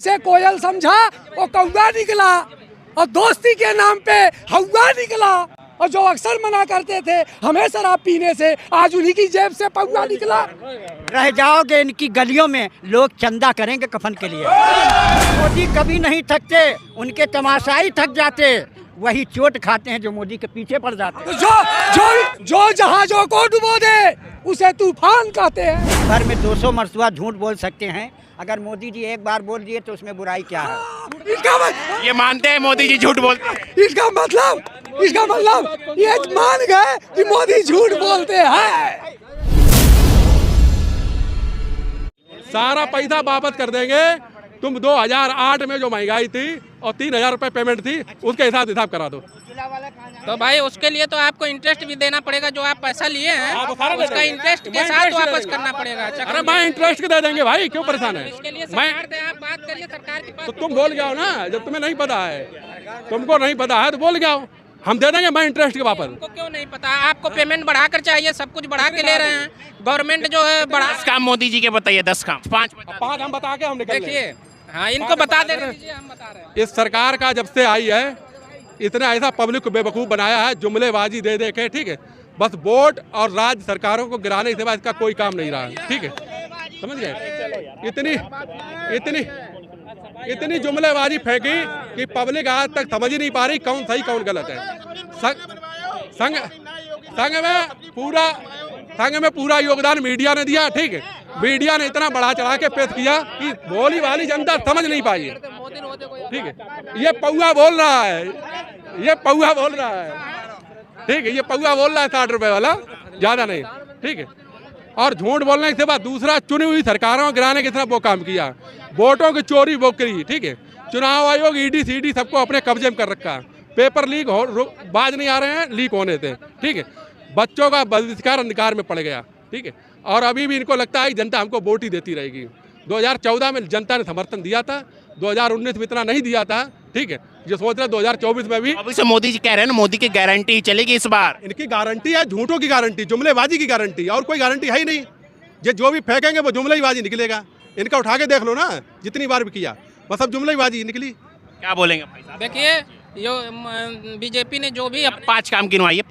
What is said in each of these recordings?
से कोयल समझा वो कौवा निकला और दोस्ती के नाम पे हवा निकला, और जो अक्सर मना करते थे हमें शराब पीने से आज उन्हीं की जेब से पौवा निकला। रह जाओगे इनकी गलियों में, लोग चंदा करेंगे कफन के लिए। मोदी कभी नहीं थकते, उनके तमाशाई थक जाते, वही चोट खाते हैं जो मोदी के पीछे पड़ जाते हैं। जो जहाजों को डुबो दे उसे तूफान कहते हैं। घर में 200 मरतबा झूठ बोल सकते हैं, अगर मोदी जी एक बार बोल दिए तो उसमें बुराई क्या है? ये मानते हैं मोदी जी झूठ बोलते हैं। इसका मतलब ये मान गए कि मोदी झूठ बोलते हैं। सारा पैसा वापस कर देंगे। तुम 2008 में जो महंगाई थी और 3000 रुपए पेमेंट थी उसके हिसाब करा दो। तो भाई उसके लिए तो आपको इंटरेस्ट भी देना पड़ेगा, जो आप पैसा लिए हैं उसका इंटरेस्ट के साथ वापस करना पड़ेगा। अरे मैं इंटरेस्ट के दे देंगे भाई, क्यों परेशान है? इसके लिए सरकार से आप बात करिए सरकार के पास। तो तुम बोल गया हो ना, जब तुम्हें नहीं पता है, तुमको नहीं पता है तो बोल गया हो, हम दे देंगे मैं इंटरेस्ट के वापस। तुमको क्यों नहीं पता? आपको पेमेंट बढ़ाकर चाहिए, सब कुछ बढ़ा के ले रहे हैं गवर्नमेंट जो है बड़ा। 10 काम मोदी जी के बताइए, 10 काम, 5 हम बता के हम निकल देखिए। हाँ, इनको बता दे दीजिए, हम बता रहे हैं। इस सरकार का जब से आई है इतना ऐसा पब्लिक को बेवकूफ़ बनाया है, जुमलेबाजी दे दे के, ठीक है, बस वोट और राज्य सरकारों को गिराने के सिवा इसका कोई काम नहीं रहा है, ठीक है, समझ गए? इतनी जुमलेबाजी फेंकी कि पब्लिक आज तक समझ ही नहीं पा रही कौन सही कौन गलत है। संघ में पूरा योगदान मीडिया ने दिया, ठीक है, मीडिया ने इतना बढ़ा चढ़ा के पेश किया कि भोली वाली जनता समझ नहीं पाई, ठीक है। ये पौआ बोल रहा है, ठीक है, ये पौआ बोल रहा है 60 रुपए वाला, ज्यादा नहीं, ठीक है। और झूठ बोलने के बाद दूसरा, चुनी हुई सरकारों को गिराने की तरफ वो काम किया, वोटों की चोरी वो करी, ठीक है। चुनाव आयोग ईडी सीडी सबको अपने कब्जे में कर रखा, पेपर लीक हो बाज नहीं आ रहे हैं, लीक होने थे, ठीक है। बच्चों का बहिष्कार अंधकार में पड़ गया, ठीक है। और अभी भी इनको लगता है कि जनता हमको वोट ही देती रहेगी। 2014 में जनता ने समर्थन दिया था, 2019 में इतना नहीं दिया था, ठीक है। जो सोच रहे 2024 में भी। अभी से मोदी जी कह रहे हैं ना, मोदी की गारंटी चलेगी इस बार। इनकी गारंटी है झूठों की गारंटी, जुमलेबाजी की गारंटी, और कोई गारंटी है ही नहीं। ये जो भी फेंकेंगे वो जुमलेबाजी निकलेगा। इनका उठा के देख लो ना, जितनी बार भी किया बस अब जुमलेबाजी निकली। क्या बोलेंगे भाई साहब? देखिए, यो बीजेपी ने जो भी 5 काम गिनवाइए,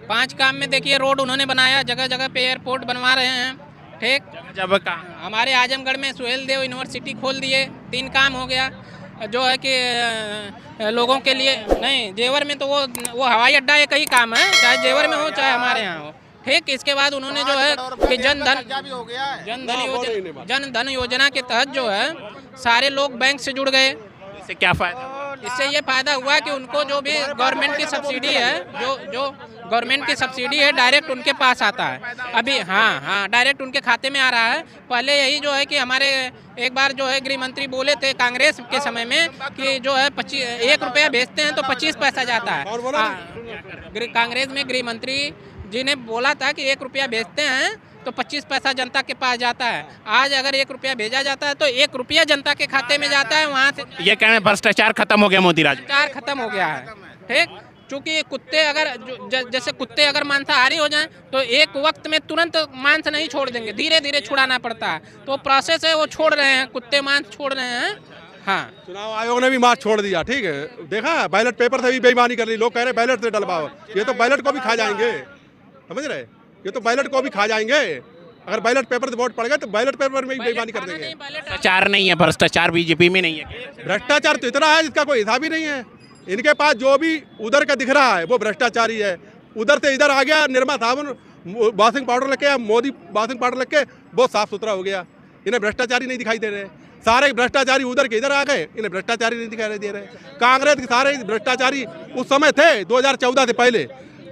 5 काम में देखिए, रोड उन्होंने बनाया, जगह जगह पे एयरपोर्ट बनवा रहे हैं, ठीक। जब का हमारे आजमगढ़ में सुहेल देव यूनिवर्सिटी खोल दिए, 3 काम हो गया। जो है कि लोगों के लिए नहीं, जेवर में तो वो हवाई अड्डा एक ही काम है, चाहे जेवर में हो चाहे हमारे यहाँ हो, ठीक। इसके बाद उन्होंने जो है कि जन धन योजना के तहत जो है सारे लोग बैंक से जुड़ गए। इससे क्या फायदा? इससे ये फायदा हुआ कि उनको जो भी गवर्नमेंट की सब्सिडी है, जो गवर्नमेंट की सब्सिडी है डायरेक्ट उनके पास आता है अभी। हाँ, डायरेक्ट उनके खाते में आ रहा है। पहले यही जो है कि हमारे एक बार जो है गृह मंत्री बोले थे कांग्रेस के समय में कि जो है 1 रुपया भेजते हैं तो 25 पैसा जाता है। कांग्रेस में गृह मंत्री जी ने बोला था कि 1 रुपया भेजते हैं तो 25 पैसा जनता के पास जाता है। आज अगर 1 रुपया भेजा जाता है तो 1 रुपया जनता के खाते में जाता है। वहाँ से ये कहना है भ्रष्टाचार खत्म हो गया मोदी राज, भ्रष्टाचार खत्म हो गया है, ठीक। चूँकि कुत्ते अगर जैसे कुत्ते अगर मांसाहारी हो जाएं तो एक वक्त में तुरंत मांस नहीं छोड़ देंगे, धीरे धीरे छुड़ाना पड़ता है। तो प्रोसेस है, वो छोड़ रहे हैं, कुत्ते मांस छोड़ रहे हैं। हाँ, चुनाव आयोग ने भी मार्च छोड़ दिया, ठीक है, देखा बैलेट पेपर से भी बेईमानी कर ली। लोग कह रहे बैलेट से डलवाओ, ये तो बैलेट को भी खा जाएंगे, समझ रहे, ये तो बैलेट को भी खा जाएंगे। अगर बैलेट पेपर से वोट पड़ गए तो बैलेट पेपर में भी बेईमानी कर देंगे। भ्रष्टाचार नहीं है, भ्रष्टाचार बीजेपी में नहीं है। भ्रष्टाचार तो इतना है जिसका कोई हिसाब ही नहीं है। इनके पास जो भी उधर का दिख रहा है वो भ्रष्टाचारी है। उधर से इधर आ गया, निर्मा साबुन वॉशिंग पाउडर लेके, मोदी वॉशिंग पाउडर लेके बहुत साफ सुथरा हो गया। इन्हें भ्रष्टाचारी नहीं दिखाई दे रहे। सारे भ्रष्टाचारी उधर के इधर आ गए, इन्हें भ्रष्टाचारी नहीं दिखाई दे रहे। कांग्रेस के सारे भ्रष्टाचारी उस समय थे 2014 से पहले,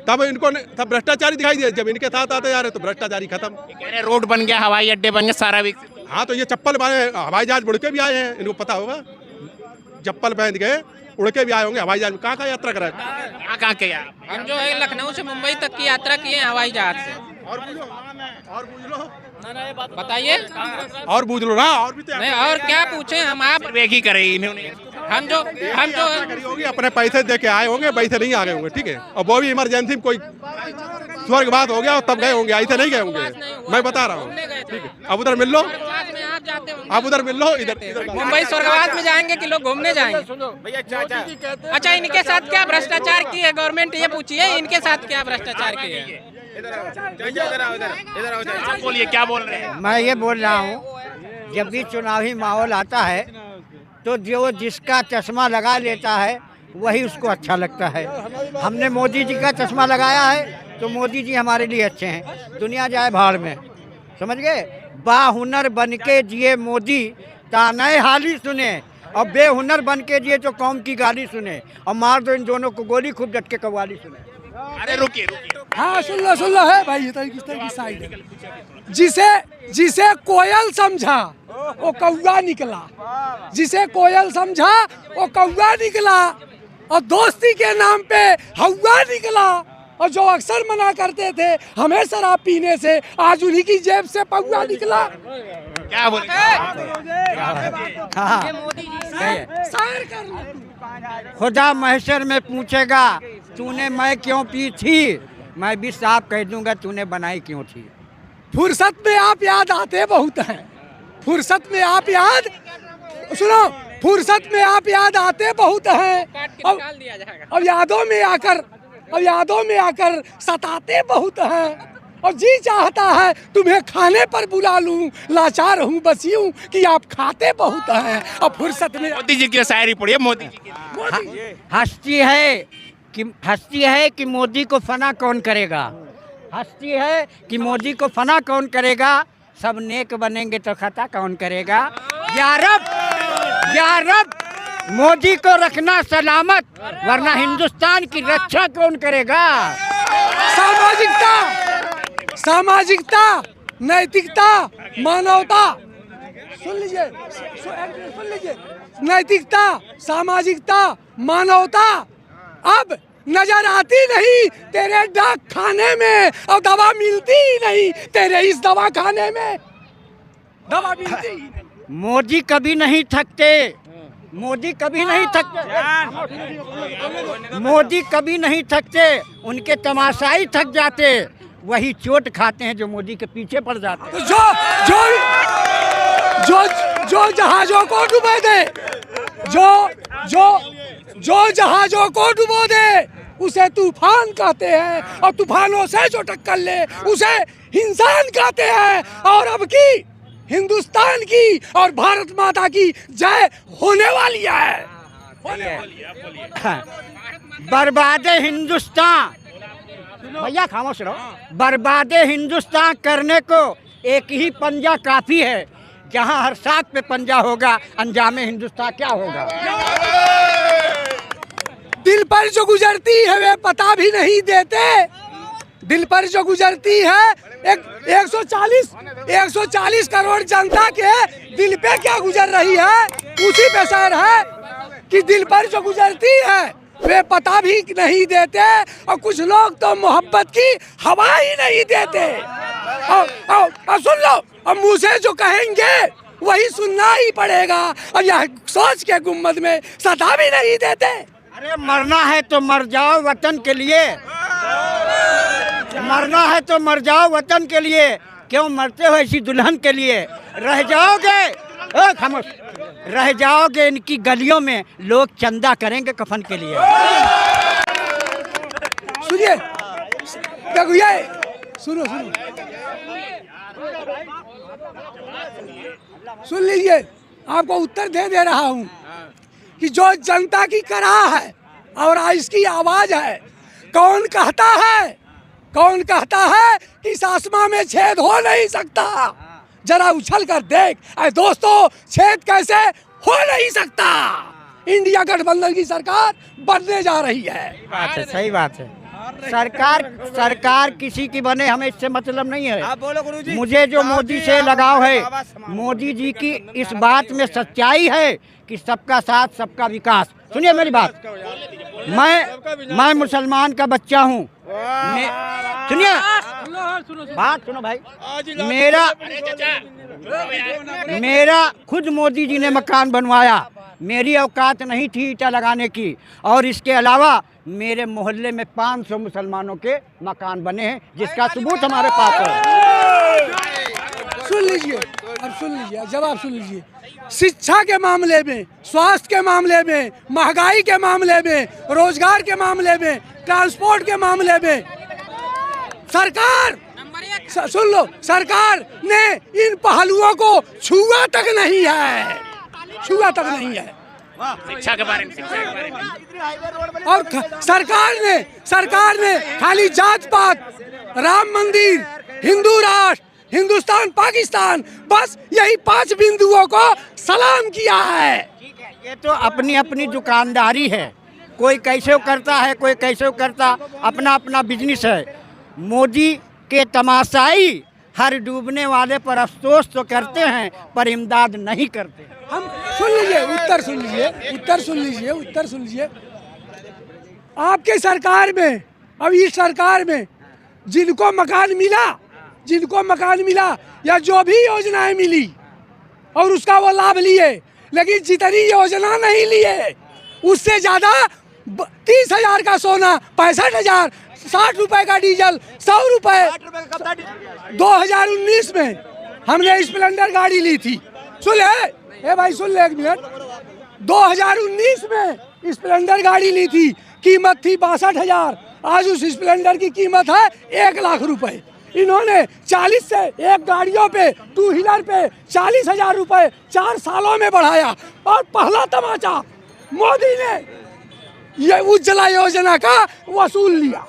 तब इनको सब भ्रष्टाचारी दिखाई दिए। जब इनके साथ आते जा रहे तो भ्रष्टाचारी खत्म। रोड बन गया, हवाई अड्डे बन गए, सारा विकसित। हाँ, तो ये चप्पल हवाई जहाज उड़ के भी आए हैं, इनको पता होगा। चप्पल पहन के उड़ के भी आए होंगे हवाई जहाज में। कहाँ यात्रा करा है? कहाँ के यार? हम जो है लखनऊ से मुंबई तक की यात्रा किए हैं हवाई जहाज से। और पूछ लो, बताइए। और पूछ लो ना, और भी तो नहीं, और क्या पूछे हम? आप एक ही करे इन्होंने। हम जो होगी अपने पैसे दे के आए होंगे, वैसे नहीं आ गए होंगे, ठीक है। और वो भी इमरजेंसी में कोई स्वर्गवास हो गया और तब गए होंगे, ऐसे नहीं गए होंगे, मैं बता रहा हूँ, ठीक है। अब उधर मिल लो। आप जाते आप उधर मिल लो, इधर मुंबई स्वर्गवास में जाएंगे कि लोग घूमने जाएंगे? अच्छा, इनके साथ क्या भ्रष्टाचार की है गवर्नमेंट, ये पूछिए इनके साथ क्या भ्रष्टाचार की है। बोलिए क्या बोल रहे हैं? मैं ये बोल रहा हूँ, जब भी चुनावी माहौल आता है तो जो जिसका चश्मा लगा लेता है वही उसको अच्छा लगता है। हमने मोदी जी का चश्मा लगाया है तो मोदी जी हमारे लिए अच्छे हैं, दुनिया जाए भाड़ में, समझ गए। बाहुनर बन के जिए मोदी ताने हाली सुने, और बेहुनर बन के जिए तो कौम की गाली सुने, और मार दो इन दोनों को गोली, खूब डट के कव्वाली सुने। अरे रुकिए रुकिए, हाँ सुन लो है भाई, ये किस तरह की साइड है। जिसे कोयल समझा वो कौवा निकला, जिसे कोयल समझा वो कौवा निकला, और दोस्ती के नाम पे हवा निकला, और जो अक्सर मना करते थे हमें शराब पीने से, आज उन्हीं की जेब से पौवा निकला। क्या बोल शायर कर लो। खुदा महशर में पूछेगा तूने मैं क्यों पी थी, मैं भी साफ कह दूंगा तूने बनाई क्यों थी। फुर्सत में आप याद आते बहुत हैं, फुर्सत में आप याद, सुनो, फुर्सत में आप याद आते बहुत हैं, निकाल दिया जाएगा। अब यादों में आकर सताते बहुत हैं, और जी चाहता है तुम्हें खाने पर बुला लूं, लाचार हूँ बस यूं कि आप खाते बहुत हैं। और फुर्सत में मोदी जी की शायरी पढ़िए, मोदी जी की। हस्ती है कि मोदी को फना कौन करेगा, हस्ती है कि मोदी को फना कौन करेगा, सब नेक बनेंगे तो खता कौन करेगा। या रब मोदी को रखना सलामत, वरना हिंदुस्तान की रक्षा कौन करेगा। सामाजिकता, नैतिकता, मानवता, सुन लीजिए, नैतिकता, सामाजिकता, मानवता अब नजर आती नहीं तेरे डाक खाने में, और दवा मिलती ही नहीं तेरे इस दवा खाने में, दवा मिलती ही नहीं। मोदी कभी नहीं थकते, मोदी कभी नहीं थकते, मोदी कभी नहीं थकते, उनके तमाशाई थक जाते, वही चोट खाते हैं जो मोदी के पीछे पड़ जाते हैं। जो जहाजों को डुबो दे, जो जहाजों को डुबो दे उसे तूफान कहते हैं, और तूफानों से जो टक्कर ले उसे इंसान कहते हैं। और अब की हिंदुस्तान की और भारत माता की जय होने वाली है। बर्बादे हिंदुस्तान, भैया खामोश रहो, बर्बादे हिंदुस्तान करने को एक ही पंजा काफी है, जहां हर साथ पे पंजा होगा अंजामे हिंदुस्तान क्या होगा। दिल पर जो गुजरती है वे पता भी नहीं देते, दिल पर जो गुजरती है 140 करोड़ जनता के दिल पे क्या गुजर रही है, उसी पे शायर है कि दिल पर जो गुजरती है वे पता भी नहीं देते, और कुछ लोग तो मोहब्बत की हवा ही नहीं देते। और सुन लो, अब मुँह से जो कहेंगे वही सुनना ही पड़ेगा, और यह सोच के गुम्मद में सदा भी नहीं देते। अरे मरना है तो मर जाओ वतन के लिए, मरना है तो मर जाओ वतन के लिए, क्यों मरते हो ऐसी दुल्हन के लिए। रह जाओगे, खामोश, रह जाओगे इनकी गलियों में, लोग चंदा करेंगे कफन के लिए। सुनिए, देखो ये सुनो, सुन लीजिए, आपको उत्तर दे रहा हूँ कि जो जनता की कराह है और इसकी आवाज है, कौन कहता है कि इस आसमां में छेद हो नहीं सकता। जरा उछल कर देख अरे दोस्तों, छेद कैसे हो नहीं सकता। इंडिया गठबंधन की सरकार बनने जा रही है। बात है, सही बात है। सरकार किसी की बने, हमें इससे मतलब नहीं है। मुझे जो मोदी से लगाव है, मोदी जी की इस बात में सच्चाई है कि सबका साथ सबका विकास। सुनिए मेरी बात, मैं मुसलमान का बच्चा हूँ, सुनिए बात सुनो भाई, मेरा खुद मोदी जी ने मकान बनवाया, मेरी औकात नहीं थी ईंटा लगाने की, और इसके अलावा मेरे मोहल्ले में 500 मुसलमानों के मकान बने हैं, जिसका सबूत हमारे पास है। सुन लीजिए, अब सुन लीजिए, जवाब सुन लीजिए। शिक्षा के मामले में, स्वास्थ्य के मामले में, महंगाई के मामले में, रोजगार के मामले में, ट्रांसपोर्ट के मामले में सरकार, सुन लो, सरकार ने इन पहलुओं को छुआ तक नहीं है, छुआ तक नहीं है। शिक्षा के बारे में, शिक्षा के बारे में और सरकार ने खाली जात पात, राम मंदिर, हिंदू राष्ट्र, हिंदुस्तान पाकिस्तान, बस यही 5 बिंदुओं को सलाम किया है। ये तो अपनी अपनी दुकानदारी है, कोई कैसे करता है, कोई कैसे करता, अपना अपना बिजनेस है। मोदी के तमाशाई हर डूबने वाले पर अफसोस तो करते हैं पर इमदाद नहीं करते। हम सुन लीजिए, उत्तर सुन लीजिए, उत्तर सुन लीजिए, उत्तर सुन लीजिए। आपके सरकार में, अब इस सरकार में जिनको मकान मिला या जो भी योजनाएं मिली और उसका वो लाभ लिए, लेकिन जितनी योजना नहीं लिए उससे ज्यादा 30,000 का सोना, 65,000, 60 रुपए का डीजल, 100 रुपए। 2019 में हमने स्प्लेंडर गाड़ी ली थी, सुन ले भाई, सुन ले एक मिनट। 2019 में स्प्लेंडर गाड़ी ली थी, कीमत थी 62,000, आज उस स्प्लेंडर की कीमत है 1 लाख रुपए। इन्होंने 40 से एक गाड़ियों पे, 2 व्हीलर पे 40,000 रुपए 4 सालों में बढ़ाया। और पहला तमाचा मोदी ने ये उज्ज्वला योजना का वसूल लिया,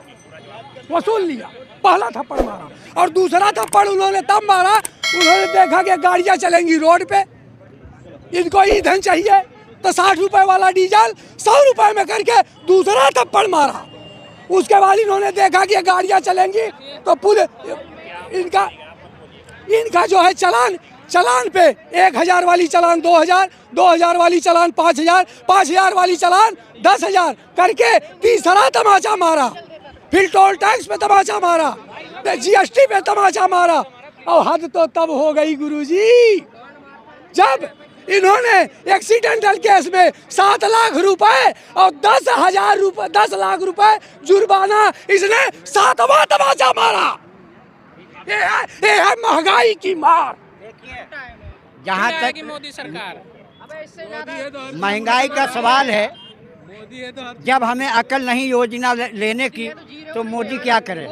पहला थप्पड़ मारा। और दूसरा थप्पड़ उन्होंने तब मारा, उन्होंने देखा कि गाड़ियां चलेंगी रोड पे, इनको ईंधन चाहिए, तो 60 रुपए वाला डीजल 100 रुपए में करके दूसरा थप्पड़ मारा। उसके बाद इन्होंने देखा कि गाड़ियां चलेंगी तो पूरे इनका जो है चलान पे 1,000 वाली चलान 2,000, 2,000 वाली चलान 5,000, 5,000 वाली चलान 10,000 करके तीसरा तमाचा मारा। फिर टोल टैक्स पे तमाचा मारा, GST पे तमाचा मारा। और हद तो तब हो गई गुरुजी, जब इन्होंने एक्सीडेंटल केस में 7 लाख रुपए और 10 लाख रुपए जुर्माना, इसने 7वां तमाचा मारा। ये है महंगाई की मार। जहाँ तक मोदी सरकार महंगाई का सवाल है, जब हमें अकल नहीं योजना लेने की तो मोदी क्या करें?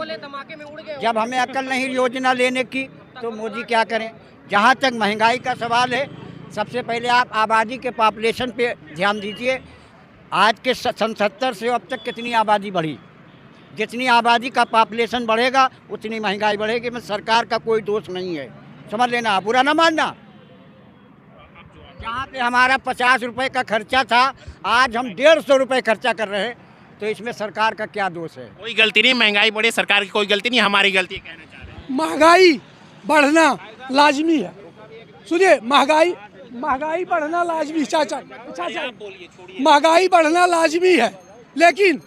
जब हमें अकल नहीं योजना लेने की तो मोदी क्या करें? जहाँ तक महंगाई का सवाल है, सबसे पहले आप आबादी के पॉपुलेशन पे ध्यान दीजिए। आज के सन 70 से अब तक कितनी आबादी बढ़ी? जितनी आबादी का पॉपुलेशन बढ़ेगा उतनी महंगाई बढ़ेगी। में सरकार का कोई दोष नहीं है, समझ लेना, बुरा ना मानना। जहाँ पे हमारा 50 रुपए का खर्चा था, आज हम 150 रुपए खर्चा कर रहे हैं, तो इसमें सरकार का क्या दोष है? कोई गलती नहीं, महंगाई बढ़े, सरकार की कोई गलती नहीं, हमारी गलती है, कहना चाह रहे हैं। महंगाई बढ़ना लाजमी है। सुनिए, महंगाई बढ़ना लाजमी, चाचा महंगाई बढ़ना लाजमी है, लेकिन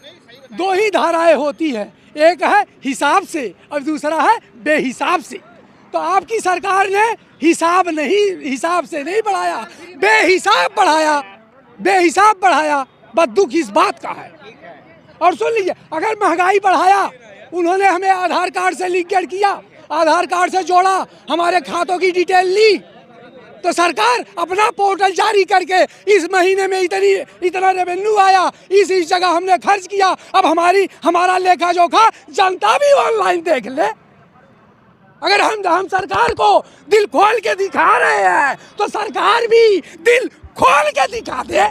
2 ही धाराएं होती है, एक है हिसाब से और दूसरा है बेहिसाब से। तो आपकी सरकार ने हिसाब से नहीं बढ़ाया, बेहिसाब बढ़ाया। बस दुख इस बात का है। और सुन लीजिए, अगर महंगाई बढ़ाया, उन्होंने हमें आधार कार्ड से लिंकेज किया, आधार कार्ड से जोड़ा, हमारे खातों की डिटेल ली, तो सरकार अपना पोर्टल जारी करके इस महीने में इतना रेवेन्यू आया, इस जगह हमने खर्च किया, अब हमारा लेखा जोखा जनता भी ऑनलाइन देख ले। अगर हम सरकार को दिल खोल के दिखा रहे हैं तो सरकार भी दिल खोल के दिखा दे।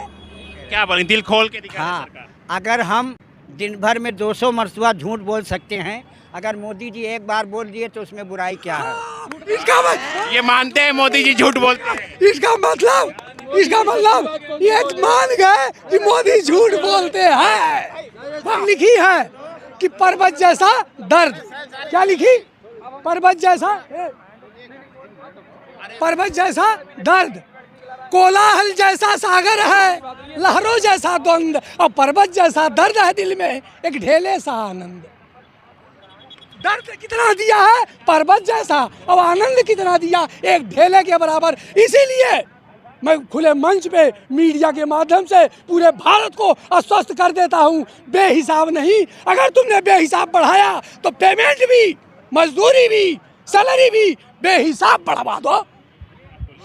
क्या बोले, दिल खोल के दिखा? हाँ, अगर हम दिन भर में 200 मरतबा झूठ बोल सकते हैं, अगर मोदी जी एक बार बोल दिए तो उसमें बुराई क्या है? ये मानते हैं मोदी जी झूठ बोलते हैं? इसका मतलब ये मान गए कि मोदी झूठ बोलते हैं। हम लिखी है कि पर्वत जैसा दर्द, क्या लिखी? पर्वत जैसा दर्द, कोलाहल जैसा सागर है, लहरों जैसा द्वंद, और पर्वत जैसा दर्द है दिल में एक ढेले सा आनंद। दर्द कितना दिया है पर्वत जैसा, और आनंद कितना दिया एक ढेले के बराबर। इसीलिए मैं खुले मंच पे मीडिया के माध्यम से पूरे भारत को आश्वस्त कर देता हूँ, बेहिसाब नहीं। अगर तुमने बेहिसाब बढ़ाया तो पेमेंट भी, मजदूरी भी, सैलरी भी बेहिसाब बढ़वा दो।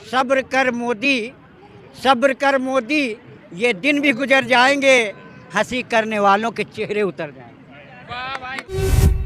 सब्र कर मोदी, सब्र कर मोदी, ये दिन भी गुजर जाएंगे, हंसी करने वालों के चेहरे उतर जाएंगे। वाह भाई।